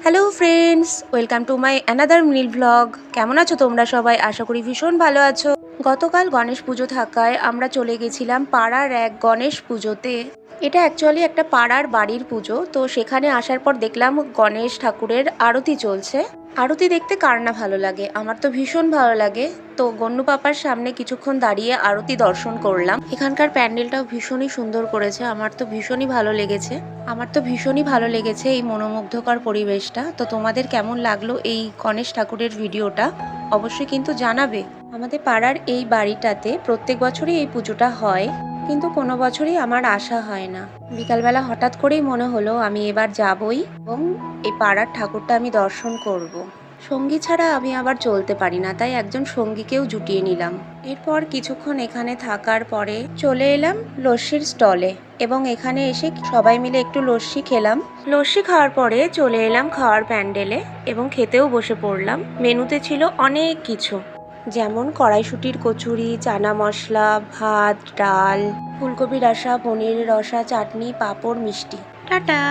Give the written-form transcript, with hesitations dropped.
Hello friends, welcome to my another meal vlog. কেমন আছো তোমরা সবাই? আশা করি ভীষণ ভালো আছো। গতকাল গণেশ পুজো থাকায় আমরা চলে গেছিলাম পাড়ার এক গণেশ পুজোতে। এটা অ্যাকচুয়ালি একটা পাড়ার বাড়ির পুজো, তো সেখানে আসার পর দেখলাম গণেশ ঠাকুরের আরতি চলছে। আরতি দেখতে কার না ভালো লাগে, আমার তো ভীষণ ভালো লাগে। তো গন্নু পাপার সামনে কিছুক্ষণ দাঁড়িয়ে আরতি দর্শন করলাম। এখানকার প্যান্ডেলটাও ভীষণই সুন্দর করেছে, আমার তো ভীষণই ভালো লেগেছে এই মনোমুগ্ধকর পরিবেশটা। তো তোমাদের কেমন লাগলো এই গণেশ ঠাকুরের ভিডিওটা অবশ্যই কিন্তু জানাবে। আমাদের পাড়ার এই বাড়িটাতে প্রত্যেক বছরই এই পুজোটা হয়, কিন্তু কোনো বছরই আমার আসা হয় না। বিকালবেলা হঠাৎ করেই মনে হলো আমি এবার যাবই এবং এই পাড়ার ঠাকুরটা আমি দর্শন করব। সঙ্গী ছাড়া আমি আবার চলতে পারি না, তাই একজন সঙ্গীকেও জুটিয়ে নিলাম। এরপর কিছুক্ষণ এখানে থাকার পরে চলে এলাম লস্যির স্টলে এবং এখানে এসে সবাই মিলে একটু লস্যি খেলাম। লস্যি খাওয়ার পরে চলে এলাম খাওয়ার প্যান্ডেলে এবং খেতেও বসে পড়লাম। মেনুতে ছিল অনেক কিছু, যেমন কড়াইশুঁটির কচুরি, চানা মশলা, ভাত, ডাল, ফুলকপি রসা, পনিরের রসা, চাটনি, পাঁপড়, মিষ্টি। টাটা।